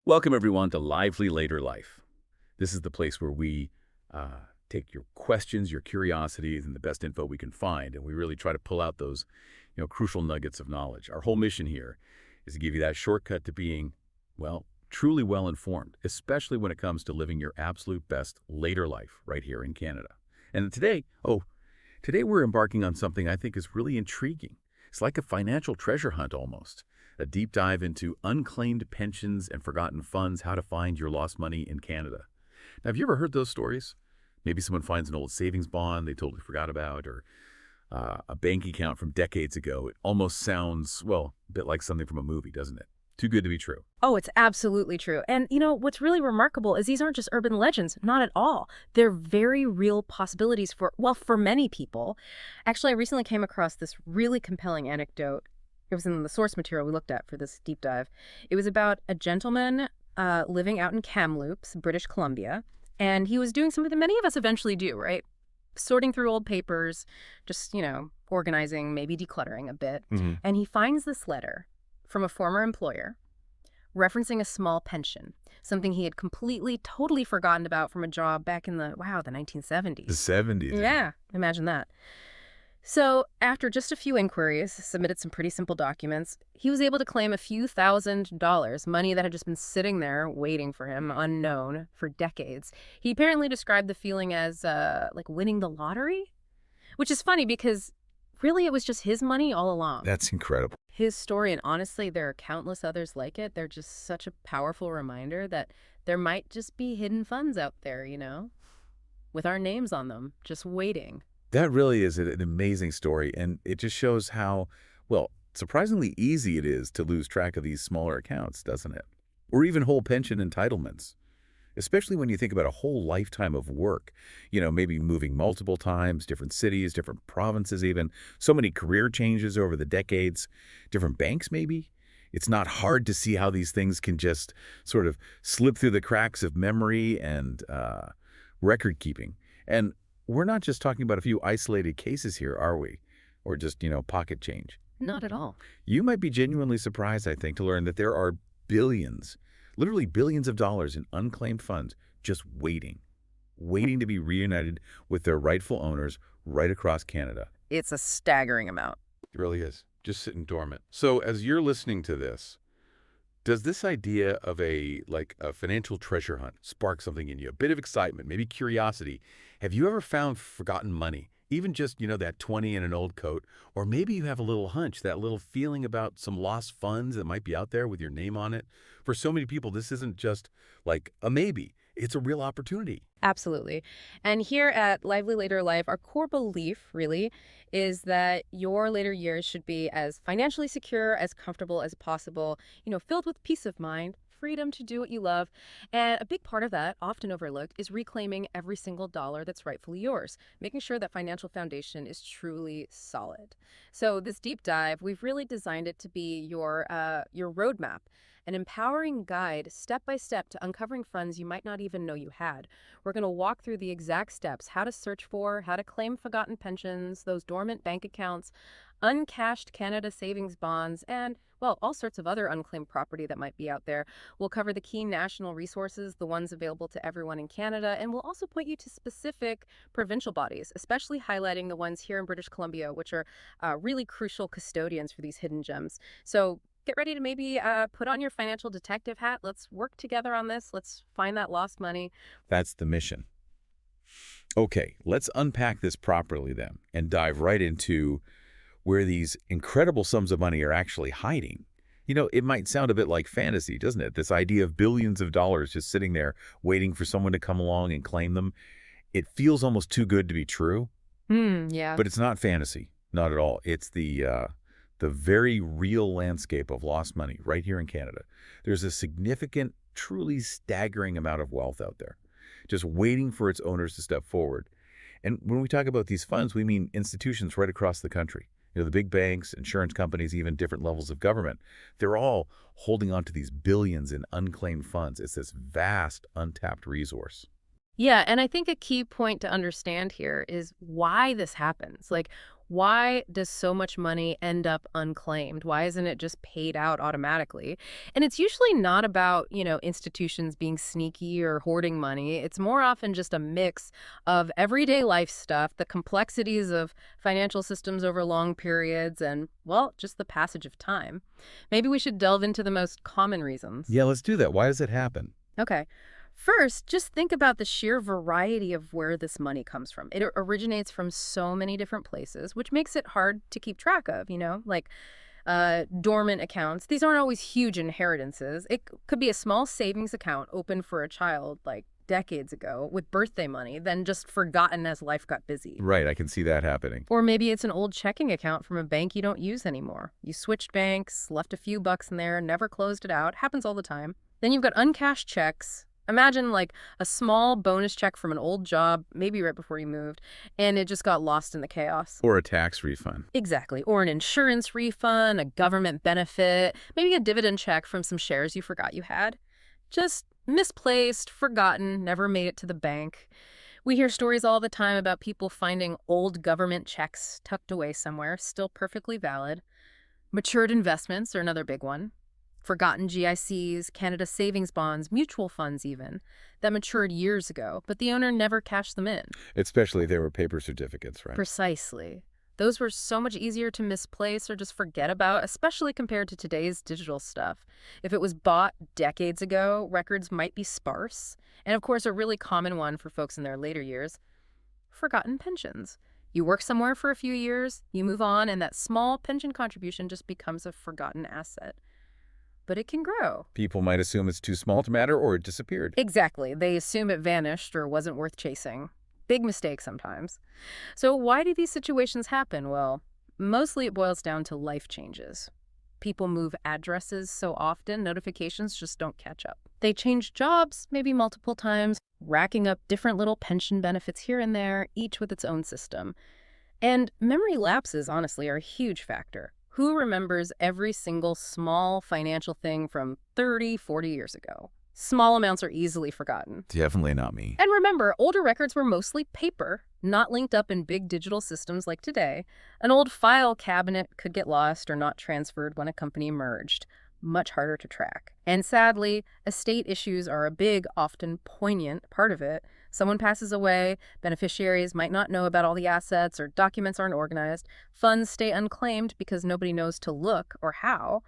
Welcome, everyone, to Lively Later Life. This is the place where we take your questions, your curiosities, and the best info we can find, and we really try to pull out those, crucial nuggets of knowledge. Our whole mission here is to give you that shortcut to being, well, truly well-informed, especially when it comes to living your absolute best later life right here in Canada. And today we're embarking on something I think is really intriguing. It's like a financial treasure hunt almost. A deep dive into unclaimed pensions and forgotten funds, how to find your lost money in Canada. Now, have you ever heard those stories? Maybe someone finds an old savings bond they totally forgot about, or a bank account from decades ago. It almost sounds, well, a bit like something from a movie, doesn't it? Too good to be true. Oh, it's absolutely true. And what's really remarkable is these aren't just urban legends, not at all. They're very real possibilities for many people. Actually, I recently came across this really compelling anecdote. It was in the source material we looked at for this deep dive. It was about a gentleman living out in Kamloops, British Columbia, and he was doing something that many of us eventually do, right? Sorting through old papers, just, organizing, maybe decluttering a bit. And he finds this letter from a former employer referencing a small pension, something he had totally forgotten about from a job back in the 1970s. The 70s. Yeah, imagine that. So after just a few inquiries, submitted some pretty simple documents, he was able to claim a few $1,000s, money that had just been sitting there waiting for him, unknown, for decades. He apparently described the feeling as like winning the lottery, which is funny because really it was just his money all along. That's incredible. His story, and honestly, there are countless others like it. They're just such a powerful reminder that there might just be hidden funds out there, with our names on them, just waiting. That really is an amazing story, and it just shows how, well, surprisingly easy it is to lose track of these smaller accounts, doesn't it? Or even whole pension entitlements, especially when you think about a whole lifetime of work, maybe moving multiple times, different cities, different provinces even, so many career changes over the decades, different banks maybe. It's not hard to see how these things can just sort of slip through the cracks of memory and record keeping. And we're not just talking about a few isolated cases here, are we? Or just, pocket change. Not at all. You might be genuinely surprised, I think, to learn that there are billions, literally billions of dollars in unclaimed funds just waiting to be reunited with their rightful owners right across Canada. It's a staggering amount. It really is. Just sitting dormant. So as you're listening to this, does this idea of a financial treasure hunt spark something in you? A bit of excitement, maybe curiosity. Have you ever found forgotten money? Even just, that 20 in an old coat? Or maybe you have a little hunch, that little feeling about some lost funds that might be out there with your name on it. For so many people, this isn't just like a maybe. It's a real opportunity. Absolutely. And here at Lively Later Life, our core belief really is that your later years should be as financially secure, as comfortable as possible, filled with peace of mind, freedom to do what you love. And a big part of that, often overlooked, is reclaiming every single dollar that's rightfully yours, making sure that financial foundation is truly solid. So this deep dive, we've really designed it to be your roadmap, an empowering guide step by step to uncovering funds you might not even know you had. We're going to walk through the exact steps, how to search for, how to claim forgotten pensions, those dormant bank accounts, uncashed Canada savings bonds, and, well, all sorts of other unclaimed property that might be out there. We'll cover the key national resources, the ones available to everyone in Canada, and we'll also point you to specific provincial bodies, especially highlighting the ones here in British Columbia, which are really crucial custodians for these hidden gems. So get ready to maybe put on your financial detective hat. Let's work together on this. Let's find that lost money. That's the mission. Okay, let's unpack this properly then and dive right into where these incredible sums of money are actually hiding. It might sound a bit like fantasy, doesn't it? This idea of billions of dollars just sitting there waiting for someone to come along and claim them. It feels almost too good to be true. Yeah. But it's not fantasy, not at all. It's the very real landscape of lost money right here in Canada. There's a significant, truly staggering amount of wealth out there, just waiting for its owners to step forward. And when we talk about these funds, we mean institutions right across the country. The big banks, insurance companies, even different levels of government, they're all holding on to these billions in unclaimed funds. It's this vast, untapped resource. Yeah, and I think a key point to understand here is why this happens. Like, Why does so much money end up unclaimed? Why isn't it just paid out automatically? And it's usually not about, institutions being sneaky or hoarding money. It's more often just a mix of everyday life stuff, the complexities of financial systems over long periods, and, well, just the passage of time. Maybe we should delve into the most common reasons. Yeah, let's do that. Why does it happen? Okay. First, just think about the sheer variety of where this money comes from. It originates from so many different places, which makes it hard to keep track of, like dormant accounts. These aren't always huge inheritances. It could be a small savings account opened for a child like decades ago with birthday money, then just forgotten as life got busy. Right, I can see that happening. Or maybe it's an old checking account from a bank you don't use anymore. You switched banks, left a few bucks in there, never closed it out. Happens all the time. Then you've got uncashed checks. Imagine like a small bonus check from an old job, maybe right before you moved, and it just got lost in the chaos. Or a tax refund. Exactly. Or an insurance refund, a government benefit, maybe a dividend check from some shares you forgot you had. Just misplaced, forgotten, never made it to the bank. We hear stories all the time about people finding old government checks tucked away somewhere, still perfectly valid. Matured investments are another big one. Forgotten GICs, Canada savings bonds, mutual funds even, that matured years ago, but the owner never cashed them in. Especially if they were paper certificates, right? Precisely. Those were so much easier to misplace or just forget about, especially compared to today's digital stuff. If it was bought decades ago, records might be sparse. And of course, a really common one for folks in their later years, forgotten pensions. You work somewhere for a few years, you move on, and that small pension contribution just becomes a forgotten asset. But it can grow. People might assume it's too small to matter or it disappeared. Exactly. They assume it vanished or wasn't worth chasing. Big mistake sometimes. So why do these situations happen? Well, mostly it boils down to life changes. People move addresses so often, notifications just don't catch up. They change jobs maybe multiple times, racking up different little pension benefits here and there, each with its own system. And memory lapses, honestly, are a huge factor. Who remembers every single small financial thing from 30, 40 years ago? Small amounts are easily forgotten. Definitely not me. And remember, older records were mostly paper, not linked up in big digital systems like today. An old file cabinet could get lost or not transferred when a company merged. Much harder to track. And sadly, estate issues are a big, often poignant part of it. Someone passes away, beneficiaries might not know about all the assets, or documents aren't organized. Funds stay unclaimed because nobody knows to look or how.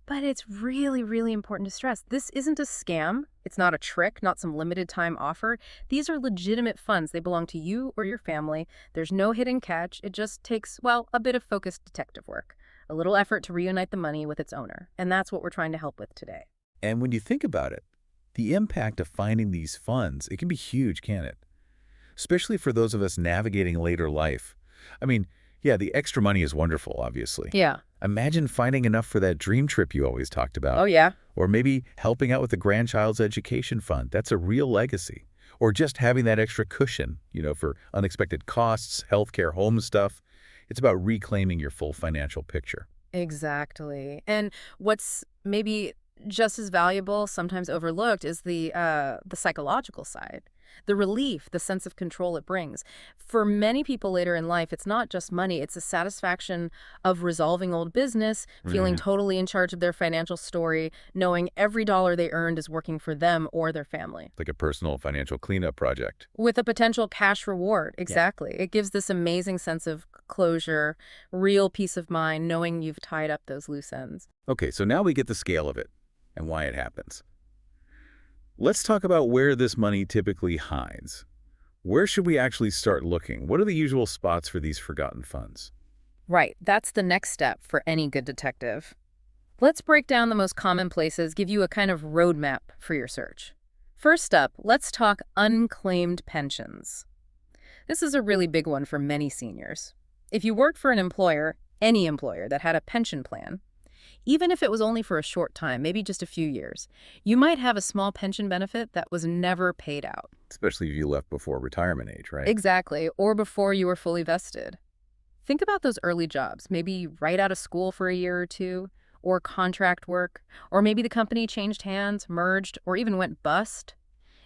But it's really, really important to stress. This isn't a scam. It's not a trick, not some limited time offer. These are legitimate funds. They belong to you or your family. There's no hidden catch. It just takes, well, a bit of focused detective work. A little effort to reunite the money with its owner. And that's what we're trying to help with today. And when you think about it, the impact of finding these funds, it can be huge, can't it? Especially for those of us navigating later life. I mean, yeah, the extra money is wonderful, obviously. Yeah. Imagine finding enough for that dream trip you always talked about. Oh, yeah. Or maybe helping out with the grandchild's education fund. That's a real legacy. Or just having that extra cushion, for unexpected costs, healthcare, home stuff. It's about reclaiming your full financial picture. Exactly. And what's maybe just as valuable, sometimes overlooked, is the psychological side. The relief, the sense of control it brings. For many people later in life, it's not just money. It's a satisfaction of resolving old business, feeling totally in charge of their financial story, knowing every dollar they earned is working for them or their family. Like a personal financial cleanup project. With a potential cash reward. Exactly. Yeah. It gives this amazing sense of closure, real peace of mind, knowing you've tied up those loose ends. Okay, so now we get the scale of it and why it happens. Let's talk about where this money typically hides. Where should we actually start looking? What are the usual spots for these forgotten funds? Right, that's the next step for any good detective. Let's break down the most common places, give you a kind of roadmap for your search. First up, let's talk unclaimed pensions. This is a really big one for many seniors. If you worked for an employer, any employer that had a pension plan, even if it was only for a short time, maybe just a few years, you might have a small pension benefit that was never paid out. Especially if you left before retirement age, right? Exactly, or before you were fully vested. Think about those early jobs, maybe right out of school for a year or two, or contract work, or maybe the company changed hands, merged, or even went bust.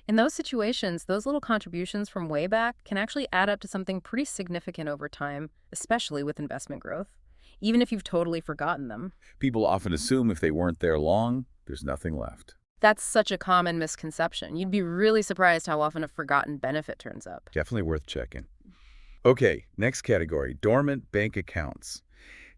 In those situations, those little contributions from way back can actually add up to something pretty significant over time, especially with investment growth, even if you've totally forgotten them. People often assume if they weren't there long, there's nothing left. That's such a common misconception. You'd be really surprised how often a forgotten benefit turns up. Definitely worth checking. Okay, next category, dormant bank accounts.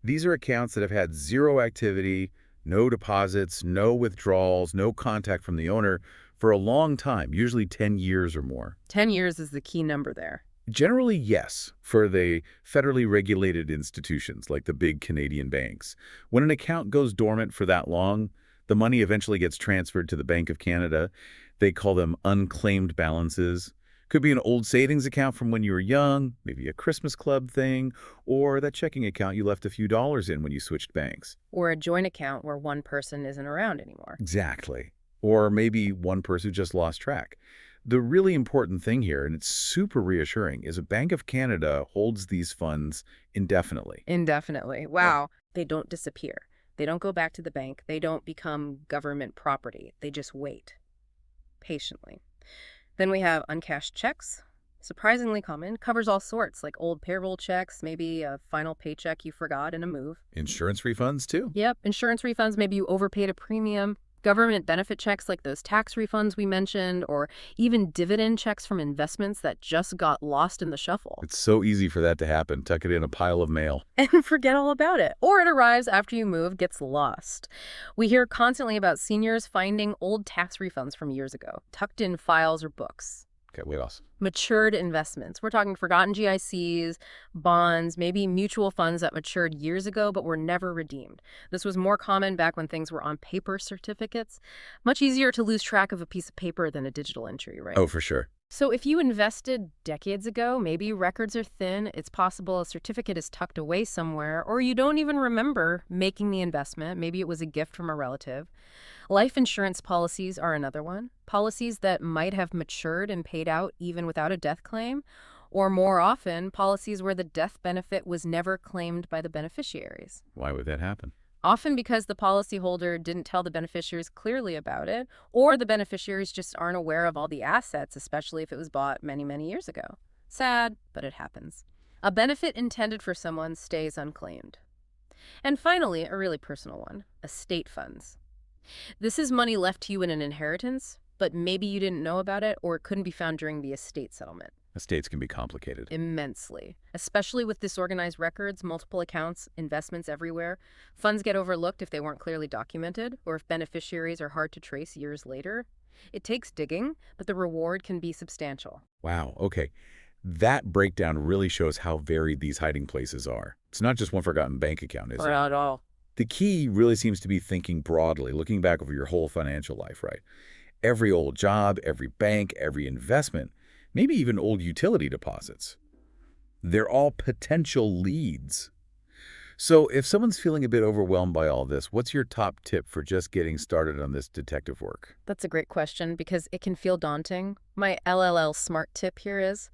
These are accounts that have had zero activity, no deposits, no withdrawals, no contact from the owner for a long time, usually 10 years or more. 10 years is the key number there. Generally, yes, for the federally regulated institutions like the big Canadian banks. When an account goes dormant for that long, the money eventually gets transferred to the Bank of Canada. They call them unclaimed balances. Could be an old savings account from when you were young, maybe a Christmas club thing, or that checking account you left a few dollars in when you switched banks. Or a joint account where one person isn't around anymore. Exactly. Or maybe one person who just lost track. The really important thing here, and it's super reassuring, is a Bank of Canada holds these funds indefinitely. Indefinitely. Wow. They don't disappear. They don't go back to the bank. They don't become government property. They just wait patiently. Then we have uncashed checks. Surprisingly common, covers all sorts, like old payroll checks, maybe a final paycheck you forgot in a move. Insurance refunds, too. Yep, insurance refunds, maybe you overpaid a premium. Government benefit checks like those tax refunds we mentioned, or even dividend checks from investments that just got lost in the shuffle. It's so easy for that to happen. Tuck it in a pile of mail. And forget all about it. Or it arrives after you move, gets lost. We hear constantly about seniors finding old tax refunds from years ago, tucked in files or books. Okay, wait else. Matured investments. We're talking forgotten GICs, bonds, maybe mutual funds that matured years ago but were never redeemed. This was more common back when things were on paper certificates. Much easier to lose track of a piece of paper than a digital entry, right? Oh, for sure. So if you invested decades ago, maybe records are thin, it's possible a certificate is tucked away somewhere, or you don't even remember making the investment. Maybe it was a gift from a relative. Life insurance policies are another one. Policies that might have matured and paid out even without a death claim, or more often, policies where the death benefit was never claimed by the beneficiaries. Why would that happen? Often because the policyholder didn't tell the beneficiaries clearly about it, or the beneficiaries just aren't aware of all the assets, especially if it was bought many, many years ago. Sad, but it happens. A benefit intended for someone stays unclaimed. And finally, a really personal one, estate funds. This is money left to you in an inheritance, but maybe you didn't know about it or it couldn't be found during the estate settlement. Estates can be complicated. Immensely. Especially with disorganized records, multiple accounts, investments everywhere. Funds get overlooked if they weren't clearly documented, or if beneficiaries are hard to trace years later. It takes digging, but the reward can be substantial. Wow, okay. That breakdown really shows how varied these hiding places are. It's not just one forgotten bank account, is it? Not at all. The key really seems to be thinking broadly, looking back over your whole financial life, right? Every old job, every bank, every investment, maybe even old utility deposits. They're all potential leads. So if someone's feeling a bit overwhelmed by all this, what's your top tip for just getting started on this detective work? That's a great question because it can feel daunting. My LLL smart tip here is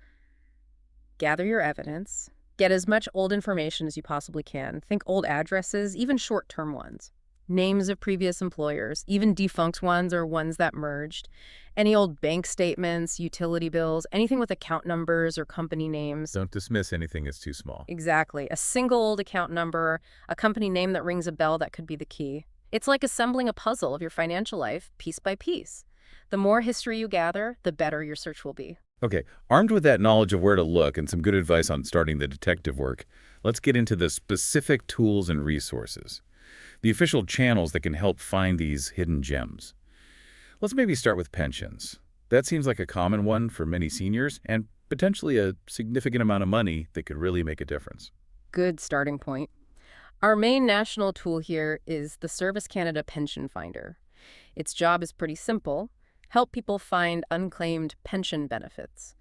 gather your evidence. Get as much old information as you possibly can. Think old addresses, even short-term ones. Names of previous employers, even defunct ones or ones that merged. Any old bank statements, utility bills, anything with account numbers or company names. Don't dismiss anything as too small. Exactly. A single old account number, a company name that rings a bell that could be the key. It's like assembling a puzzle of your financial life piece by piece. The more history you gather, the better your search will be. Okay, armed with that knowledge of where to look and some good advice on starting the detective work, let's get into the specific tools and resources. The official channels that can help find these hidden gems. Let's maybe start with pensions. That seems like a common one for many seniors and potentially a significant amount of money that could really make a difference. Good starting point. Our main national tool here is the Service Canada Pension Finder. Its job is pretty simple: help people find unclaimed pension benefits.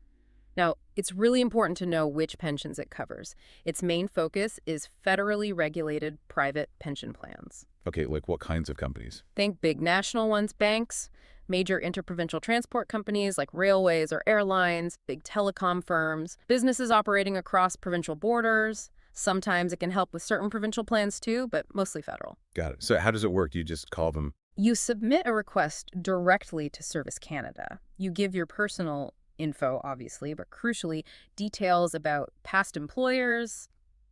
Now, it's really important to know which pensions it covers. Its main focus is federally regulated private pension plans. Okay, like what kinds of companies? Think big national ones, banks, major interprovincial transport companies like railways or airlines, big telecom firms, businesses operating across provincial borders. Sometimes it can help with certain provincial plans too, but mostly federal. Got it. So how does it work? Do you just call them You submit a request directly to Service Canada. You give your personal info, obviously, but crucially, details about past employers,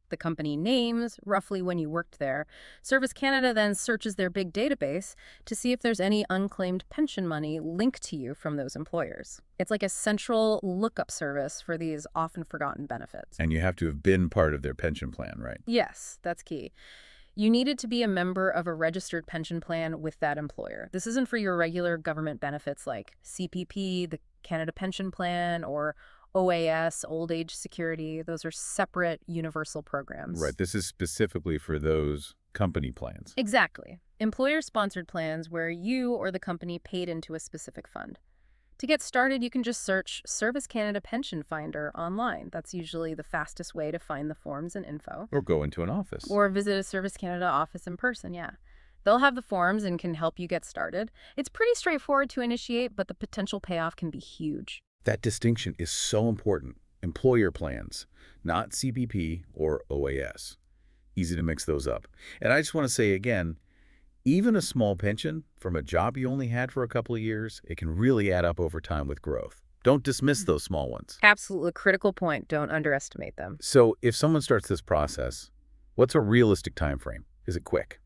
the company names, roughly when you worked there. Service Canada then searches their big database to see if there's any unclaimed pension money linked to you from those employers. It's like a central lookup service for these often forgotten benefits. And you have to have been part of their pension plan, right? Yes, that's key. You needed to be a member of a registered pension plan with that employer. This isn't for your regular government benefits like CPP, the Canada Pension Plan, or OAS, Old Age Security. Those are separate universal programs. Right. This is specifically for those company plans. Exactly. Employer-sponsored plans where you or the company paid into a specific fund. To get started, you can just search Service Canada Pension Finder online. That's usually the fastest way to find the forms and info. Or go into an office. Or visit a Service Canada office in person, yeah. They'll have the forms and can help you get started. It's pretty straightforward to initiate, but the potential payoff can be huge. That distinction is so important. Employer plans, not CPP or OAS. Easy to mix those up. And I just want to say again, even a small pension from a job you only had for a couple of years, it can really add up over time with growth. Don't dismiss those small ones. Absolutely critical point. Don't underestimate them. So if someone starts this process, what's a realistic time frame? Is it quick?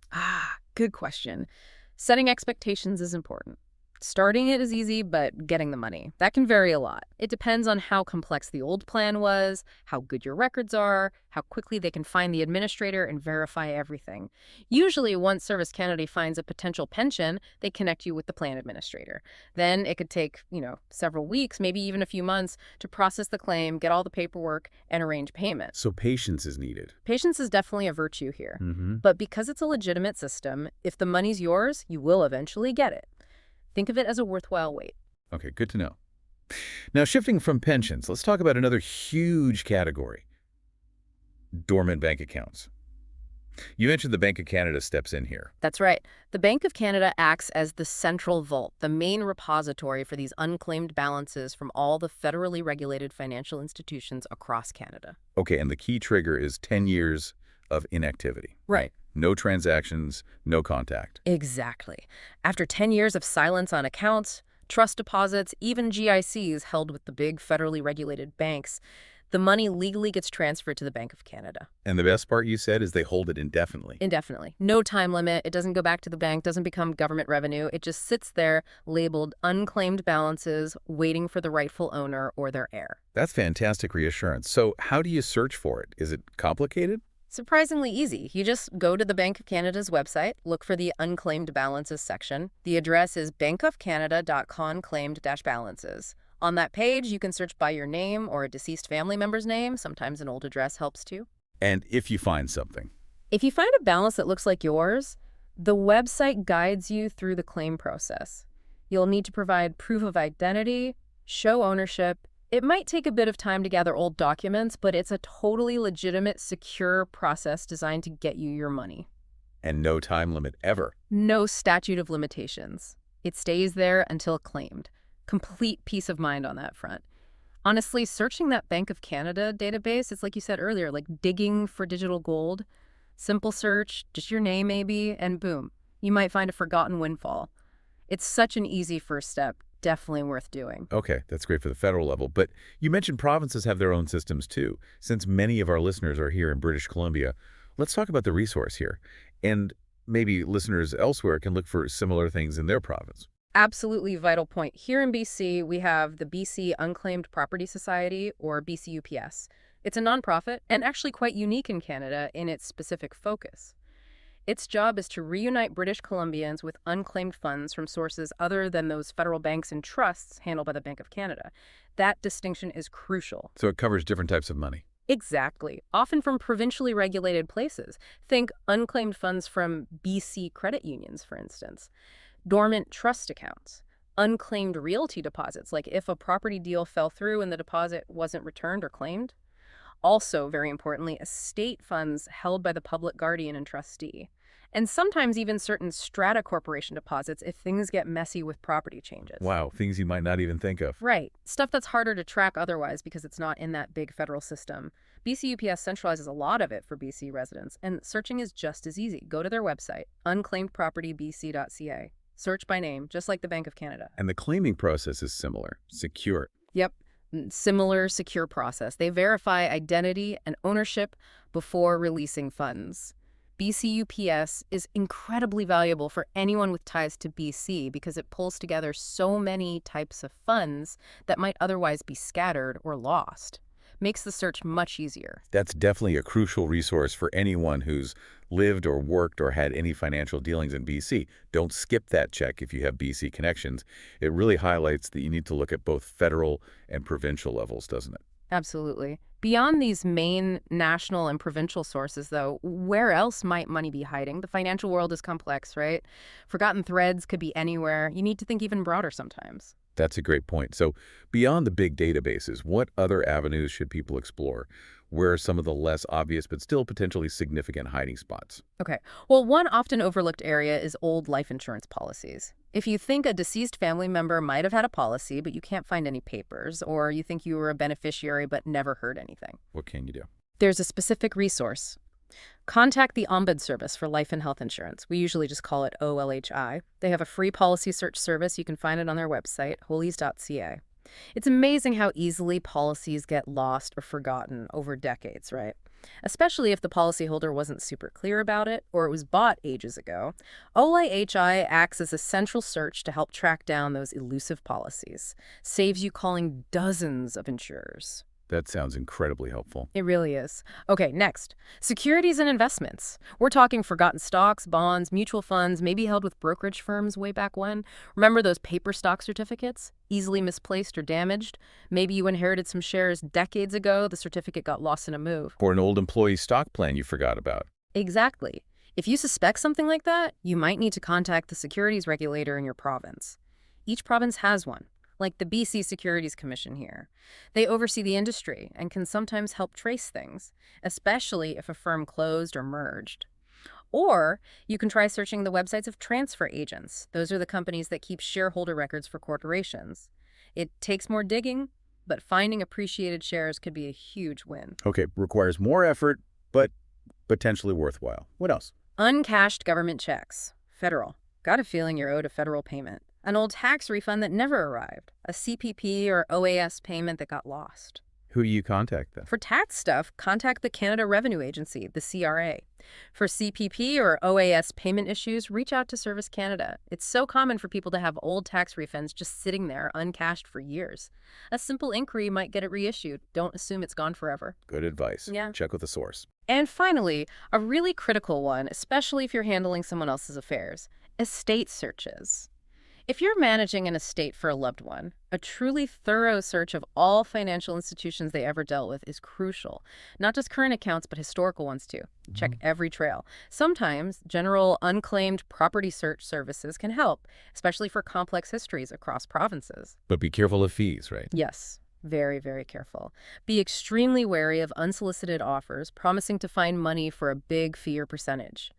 Good question. Setting expectations is important. Starting it is easy, but getting the money, that can vary a lot. It depends on how complex the old plan was, how good your records are, how quickly they can find the administrator and verify everything. Usually, once Service Canada finds a potential pension, they connect you with the plan administrator. Then it could take, several weeks, maybe even a few months to process the claim, get all the paperwork, and arrange payment. So patience is needed. Patience is definitely a virtue here. But because it's a legitimate system, if the money's yours, you will eventually get it. Think of it as a worthwhile wait. Okay, good to know. Now, shifting from pensions, let's talk about another huge category, dormant bank accounts. You mentioned the Bank of Canada steps in here. That's right. The Bank of Canada acts as the central vault, the main repository for these unclaimed balances from all the federally regulated financial institutions across Canada. Okay, and the key trigger is 10 years of inactivity. Right. No transactions, no contact. Exactly. After 10 years of silence on accounts, trust deposits, even GICs held with the big federally regulated banks, the money legally gets transferred to the Bank of Canada. And the best part you said is they hold it indefinitely. Indefinitely. No time limit. It doesn't go back to the bank, doesn't become government revenue. It just sits there labeled unclaimed balances, waiting for the rightful owner or their heir. That's fantastic reassurance. So how do you search for it? Is it complicated? Surprisingly easy. You just go to the Bank of Canada's website, look for the Unclaimed Balances section. The address is bankofcanada.com/claimed-balances. On that page, you can search by your name or a deceased family member's name. Sometimes an old address helps too. And if you find something? If you find a balance that looks like yours, the website guides you through the claim process. You'll need to provide proof of identity, show ownership. It might take a bit of time to gather old documents, but it's a totally legitimate, secure process designed to get you your money. And no time limit ever. No statute of limitations. It stays there until claimed. Complete peace of mind on that front. Honestly, searching that Bank of Canada database, it's like you said earlier, like digging for digital gold. Simple search, just your name maybe, and boom, you might find a forgotten windfall. It's such an easy first step. Definitely worth doing. Okay, that's great for the federal level. But you mentioned provinces have their own systems too. Since many of our listeners are here in British Columbia, let's talk about the resource here. And maybe listeners elsewhere can look for similar things in their province. Absolutely vital point. Here in BC, we have the BC Unclaimed Property Society, or BCUPS. It's a nonprofit and actually quite unique in Canada in its specific focus. Its job is to reunite British Columbians with unclaimed funds from sources other than those federal banks and trusts handled by the Bank of Canada. That distinction is crucial. So it covers different types of money. Exactly. Often from provincially regulated places. Think unclaimed funds from BC credit unions, for instance. Dormant trust accounts. Unclaimed realty deposits, like if a property deal fell through and the deposit wasn't returned or claimed. Also, very importantly, estate funds held by the public guardian and trustee. And sometimes even certain strata corporation deposits if things get messy with property changes. Wow, things you might not even think of. Right. Stuff that's harder to track otherwise because it's not in that big federal system. BCUPS centralizes a lot of it for BC residents, and searching is just as easy. Go to their website, unclaimedpropertybc.ca. Search by name, just like the Bank of Canada. And the claiming process is similar, secure. Yep. Similar secure process. They verify identity and ownership before releasing funds. BCUPS is incredibly valuable for anyone with ties to BC because it pulls together so many types of funds that might otherwise be scattered or lost. Makes the search much easier. That's definitely a crucial resource for anyone who's lived or worked or had any financial dealings in BC. Don't skip that check if you have BC connections. It really highlights that you need to look at both federal and provincial levels, doesn't it? Absolutely. Beyond these main national and provincial sources, though, where else might money be hiding? The financial world is complex, right? Forgotten threads could be anywhere. You need to think even broader sometimes. That's a great point. So beyond the big databases, what other avenues should people explore? Where are some of the less obvious but still potentially significant hiding spots? Okay. Well, one often overlooked area is old life insurance policies. If you think a deceased family member might have had a policy, but you can't find any papers, or you think you were a beneficiary but never heard anything, What can you do? there's a specific resource. Contact the Ombud Service for Life and Health Insurance. We usually just call it OLHI. They have a free policy search service. You can find it on their website, holies.ca. It's amazing how easily policies get lost or forgotten over decades, right? Especially if the policyholder wasn't super clear about it or it was bought ages ago. OLHI acts as a central search to help track down those elusive policies. Saves you calling dozens of insurers. That sounds incredibly helpful. It really is. Okay, next. Securities and investments. We're talking forgotten stocks, bonds, mutual funds, maybe held with brokerage firms way back when. Remember those paper stock certificates? Easily misplaced or damaged? Maybe you inherited some shares decades ago, the certificate got lost in a move. Or an old employee stock plan you forgot about. Exactly. If you suspect something like that, you might need to contact the securities regulator in your province. Each province has one, like the BC Securities Commission here. They oversee the industry and can sometimes help trace things, especially if a firm closed or merged. Or you can try searching the websites of transfer agents. Those are the companies that keep shareholder records for corporations. It takes more digging, but finding appreciated shares could be a huge win. Okay, requires more effort, but potentially worthwhile. What else? Uncashed government checks. Federal. Got a feeling you're owed a federal payment. An old tax refund that never arrived. A CPP or OAS payment that got lost. Who do you contact then? For tax stuff, contact the Canada Revenue Agency, the CRA. For CPP or OAS payment issues, reach out to Service Canada. It's so common for people to have old tax refunds just sitting there uncashed for years. A simple inquiry might get it reissued. Don't assume it's gone forever. Good advice. Yeah. Check with the source. And finally, a really critical one, especially if you're handling someone else's affairs, estate searches. If you're managing an estate for a loved one, a truly thorough search of all financial institutions they ever dealt with is crucial. Not just current accounts, but historical ones too. Check every trail. Sometimes general unclaimed property search services can help, especially for complex histories across provinces. But be careful of fees, right? Yes. Very, very careful. Be extremely wary of unsolicited offers promising to find money for a big fee or percentage.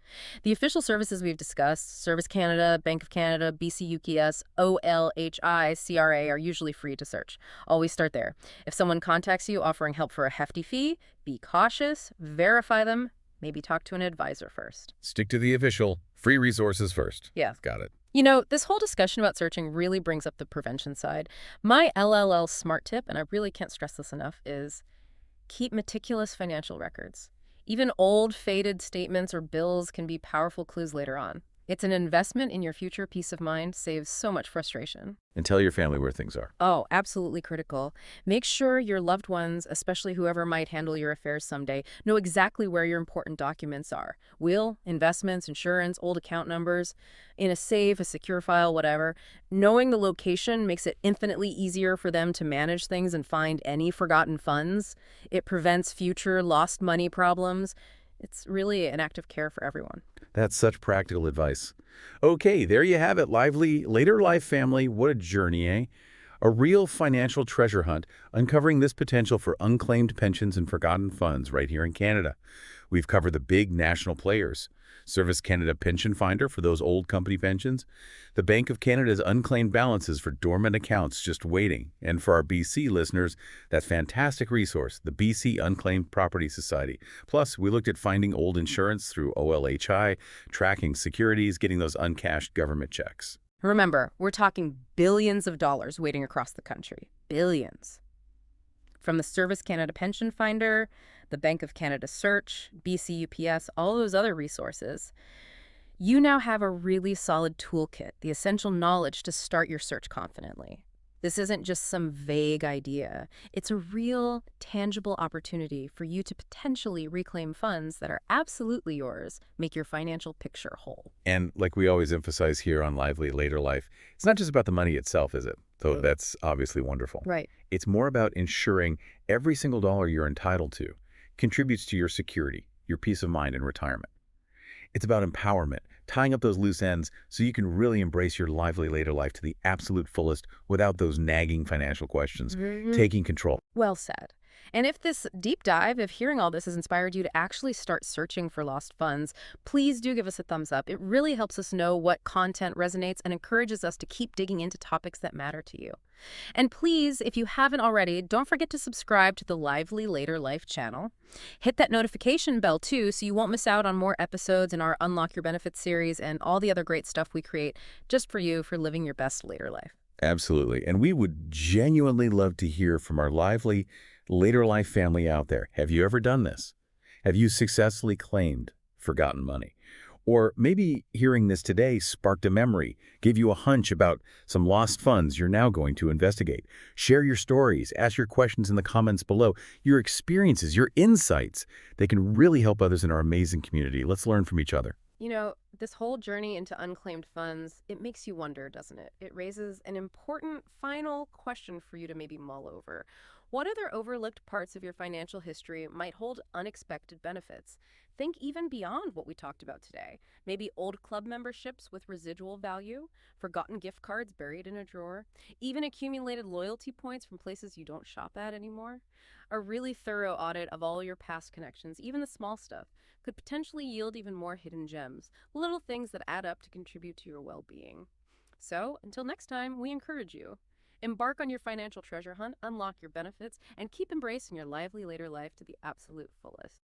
The official services we've discussed, Service Canada, Bank of Canada, BCUPS, OLHI, CRA, are usually free to search. Always start there. If someone contacts you offering help for a hefty fee, be cautious, verify them, maybe talk to an advisor first. Stick to the official. Free resources first. Yeah. Got it. You know, this whole discussion about searching really brings up the prevention side. My LLL smart tip, and I really can't stress this enough, is keep meticulous financial records. Even old, faded statements or bills can be powerful clues later on. It's an investment in your future peace of mind, saves so much frustration. And tell your family where things are. Oh, absolutely critical. Make sure your loved ones, especially whoever might handle your affairs someday, know exactly where your important documents are. Will, investments, insurance, old account numbers, in a safe, a secure file, whatever. Knowing the location makes it infinitely easier for them to manage things and find any forgotten funds. It prevents future lost money problems. It's really an act of care for everyone. That's such practical advice. Okay, there you have it, lively later life family. What a journey, eh? A real financial treasure hunt, uncovering this potential for unclaimed pensions and forgotten funds right here in Canada. We've covered the big national players. Service Canada Pension Finder for those old company pensions. The Bank of Canada's unclaimed balances for dormant accounts just waiting. And for our BC listeners, that fantastic resource, the BC Unclaimed Property Society. Plus, we looked at finding old insurance through OLHI, tracking securities, getting those uncashed government checks. Remember, we're talking billions of dollars waiting across the country. Billions. From the Service Canada Pension Finder, the Bank of Canada Search, BCUPS, all those other resources, you now have a really solid toolkit, the essential knowledge to start your search confidently. This isn't just some vague idea. It's a real, tangible opportunity for you to potentially reclaim funds that are absolutely yours, make your financial picture whole. And like we always emphasize here on Lively Later Life, it's not just about the money itself, is it? Though that's obviously wonderful. Right. It's more about ensuring every single dollar you're entitled to contributes to your security, your peace of mind in retirement. It's about empowerment, tying up those loose ends so you can really embrace your lively later life to the absolute fullest without those nagging financial questions, taking control. Well said. And if this deep dive, if hearing all this has inspired you to actually start searching for lost funds, please do give us a thumbs up. It really helps us know what content resonates and encourages us to keep digging into topics that matter to you. And please, if you haven't already, don't forget to subscribe to the Lively Later Life channel. Hit that notification bell too so you won't miss out on more episodes in our Unlock Your Benefits series and all the other great stuff we create just for you for living your best later life. Absolutely. And we would genuinely love to hear from our lively later life family out there. Have you ever done this? Have you successfully claimed forgotten money? Or maybe hearing this today sparked a memory, gave you a hunch about some lost funds you're now going to investigate. Share your stories, ask your questions in the comments below, your experiences, your insights. They can really help others in our amazing community. Let's learn from each other. You know, this whole journey into unclaimed funds, it makes you wonder, doesn't it? It raises an important final question for you to maybe mull over. What other overlooked parts of your financial history might hold unexpected benefits? Think even beyond what we talked about today. Maybe old club memberships with residual value, forgotten gift cards buried in a drawer, even accumulated loyalty points from places you don't shop at anymore. A really thorough audit of all your past connections, even the small stuff, could potentially yield even more hidden gems, little things that add up to contribute to your well-being. So, until next time, we encourage you. Embark on your financial treasure hunt, unlock your benefits, and keep embracing your lively later life to the absolute fullest.